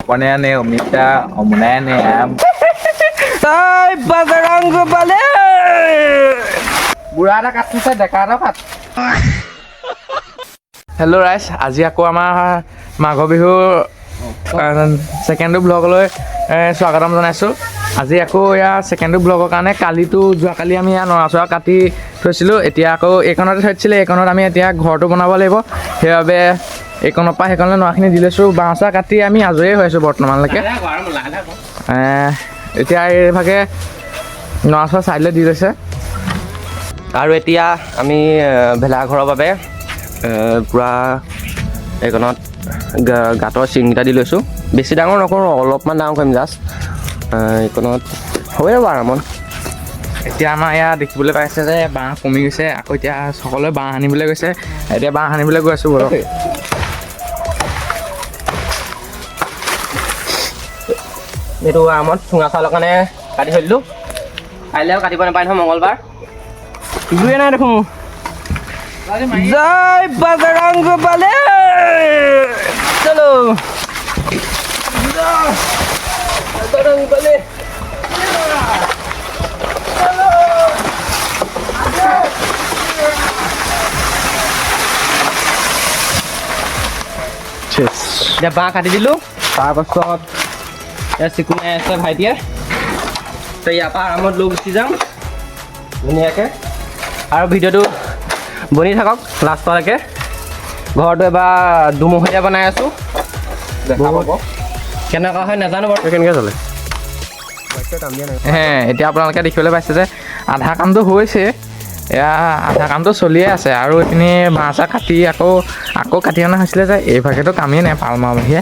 Pokoknya nih Omita omongannya nih ya. Hai Bajrang Bali. Bulan ada kasih saya dekar apa? Hello guys, আজি আকৌ আমাৰ Magh Bihu second ব্লগলৈ স্বাগতম জনাইছোঁ। আজি আকৌ ইয়া সেকেন্ড ব্লগৰ কাৰণে কালিতো যোৱাকালি আমি নৰাচৰা কাটি থৈছিলোঁ। এতিয়া আকৌ এইকণতে থৈছিলে, এইকণত আমি এতিয়া ঘৰটো বনাব লাগিব। সেইবাবে এইকণৰ পৰা সেইকণলৈ নৰাখিনি দি লৈছোঁ। বাঁহচা কাটি আমি আজৰিয়ে হৈ আছোঁ বৰ্তমানলৈকে। এতিয়া এইভাগে নৰাচৰা চাইডলৈ দি লৈছে। আৰু এতিয়া আমি ভেলাঘৰৰ বাবে পূৰা এইকণত গাঁতৰ চিংকেইটা দি লৈছোঁ। বেছি ডাঙৰ নকৰোঁ, অলপমান ডাঙৰ কৰিম জাষ্ট। এইকণত হৈ যাব আৰামত। এতিয়া আমাৰ ইয়াত দেখিবলৈ পাইছে যে বাঁহ কমি গৈছে। আকৌ এতিয়া সকলোৱে বাঁহ আনিবলৈ গৈছে। এতিয়া বাঁহ আনিবলৈ গৈ আছোঁ বাৰু। এইটো আৰামত চুঙা চাউলৰ কাৰণে কাটি থৈ দিলোঁ। কাইলৈ আৰু কাটিব নাপায় নহয়, মঙলবাৰ। ইজুৱে নাই দেখোন। জয় বজৰং বলী। চলো বজৰং বলী। এতিয়া বাঁহ কাটি দিলোঁ। তাৰপাছত এতিয়া চিকুণাই আছে ভাইটিয়ে। তো ইয়াৰ পৰা আৰামত লৈ গুচি যাম ধুনীয়াকৈ। আৰু ভিডিঅ'টো বনি থাকক লাষ্টলৈকে। ঘৰটো এবাৰ দুমহলীয়া বনাই আছোঁ। কেনেকুৱা হয় নাজানো বাৰু। কেনেকৈ চলে এতিয়া আপোনালোকে দেখিবলৈ পাইছে যে আধা কামটো হৈছে, এয়া আধা কামটো চলিয়ে আছে। আৰু এইখিনি বাঁহ চাহ কাটি আকৌ কাটি অনা হৈছিলে যে এইভাগেতো কামেই নাই পাল মাৰ বাহিৰে।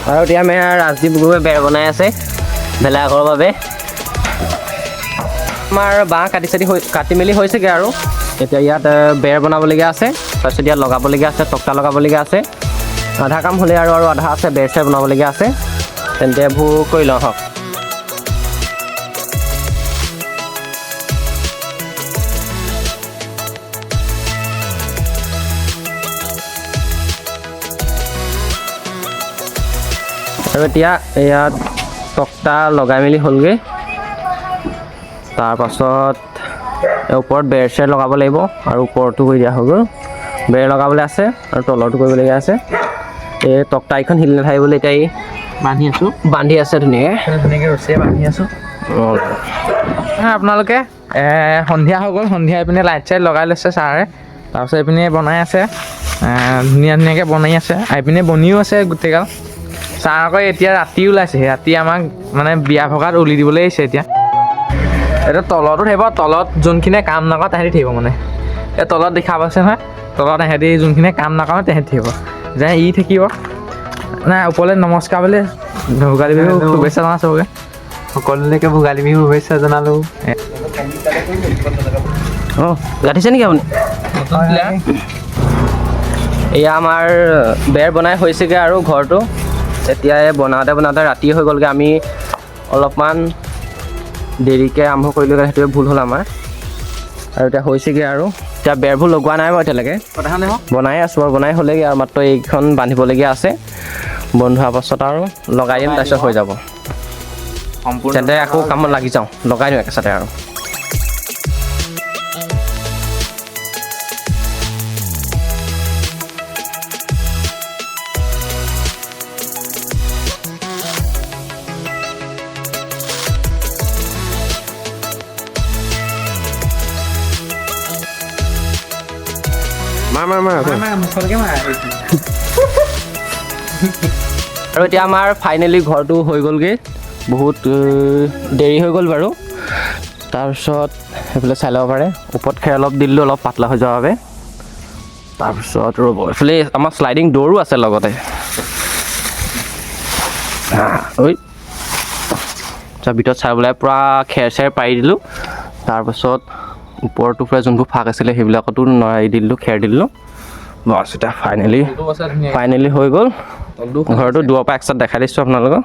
আৰু এতিয়া আমি ৰাজদীপ গগৈ বেৰ বনাই আছে ভেলাঘৰৰ বাবে। আমাৰ বাঁহ কাটি মেলি হৈছেগৈ আৰু এতিয়া ইয়াত বেৰ বনাবলগীয়া আছে। তাৰপিছত ইয়াত লগাবলগীয়া আছে, তক্তা লগাবলগীয়া আছে। আধা কাম হ'লে আৰু আধা আছে, বেৰ চেৰ বনাবলগীয়া আছে। তেন্তে এইবোৰ কৰি লওঁ হওক। আৰু এতিয়া ইয়াত তক্তা লগাই মেলি হ'লগৈ। তাৰপাছত ওপৰত বেৰ চেৰ লগাব লাগিব। আৰু ওপৰতো কৰি দিয়া হৈ গ'ল। বেৰ লগাবলৈ আছে আৰু তলতো কৰিবলগীয়া আছে। এই তক্তাইখন হিল নাথাকিবলৈ এতিয়া এই বান্ধি আছে ধুনীয়াকৈ ৰছীয়ে বান্ধি আছোঁ। আপোনালোকে সন্ধিয়া হৈ গ'ল। সন্ধিয়া এইপিনে লাইট চাইট লগাই লৈছে ছাৰে। তাৰপিছত এইপিনে বনাই আছে, ধুনীয়াকৈ বনাই আছে। এইপিনে বনিও আছে গোটেইগাল। ছাৰ আকৌ এতিয়া ৰাতি ওলাইছে। ৰাতি আমাক মানে বিয়া ভগাত উলি দিবলৈ আহিছে। এতিয়া এইটো তলতো থাকিব। তলত যোনখিনিয়ে কাম নকৰে তেহেঁতি থাকিব। মানে এই তলত দেখা পাইছে নহয়, তলত তেহেঁতি যোনখিনিয়ে কাম নকৰে তেহেঁতি থাকিব। যে ই থাকিব নাই ওপৰলৈ নমস্কাৰ বুলি ভোগালী বিহু শুভেচ্ছা জনাইছোঁ চবকে। সকলোলৈকে ভোগালী বিহু শুভেচ্ছা জনালোঁ। অঁ গাঠিছে নেকি আপুনি? এয়া আমাৰ বেৰ বনাই হৈছেগৈ আৰু ঘৰটো। এতিয়া বনাওঁতে ৰাতি হৈ গ'লগৈ। আমি অলপমান দেৰিকৈ আৰম্ভ কৰিলোগৈ, সেইটোৱে ভুল হ'ল আমাৰ। আৰু এতিয়া হৈছেগৈ আৰু এতিয়া বেৰবোৰ লগোৱা নাই বাৰু এতিয়ালৈকে। বনাই আছোঁ বাৰু, বনাই হ'লেগৈ আৰু মাত্ৰ এইখন বান্ধিবলগীয়া আছে। বন্ধ হোৱাৰ পাছত আৰু লগাই দিম, তাৰপিছত হৈ যাব। তেন্তে আকৌ কামত লাগি যাওঁ, লগাই দিওঁ একেচাতে আৰু। আৰু এতিয়া আমাৰ ফাইনেলি ঘৰটো হৈ গ'লগৈ। বহুত দেৰি হৈ গ'ল বাৰু। তাৰপিছত সেইফালে চাই ল'ব পাৰে। ওপৰত খেৰ অলপ দি দিলোঁ, অলপ পাতলা হৈ যোৱাৰ বাবে। তাৰপিছত ৰ'ব, এইফালে আমাৰ শ্লাইডিং ডোৰো আছে লগতে। ভিতৰত চাই পেলাই পূৰা খেৰ চেৰ পাৰি দিলোঁ। তাৰপাছত ওপৰতো পূৰা যোনবোৰ ফাক আছিলে সেইবিলাকতো নৰাই দি দিলোঁ, খেৰ দি দিলোঁ। বছ এতিয়া ফাইনেলি হৈ গ'ল ঘৰটো। দূৰৰ পৰা একচাত দেখাই দিছোঁ আপোনালোকক।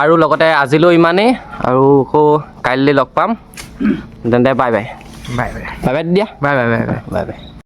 আৰু লগতে আজিলৈ ইমানেই, আৰু আকৌ কাইলৈ লগ পাম। তেন্তে bye bye. Bye bye bye bye দিয়া। Bye bye bye bye bye bye.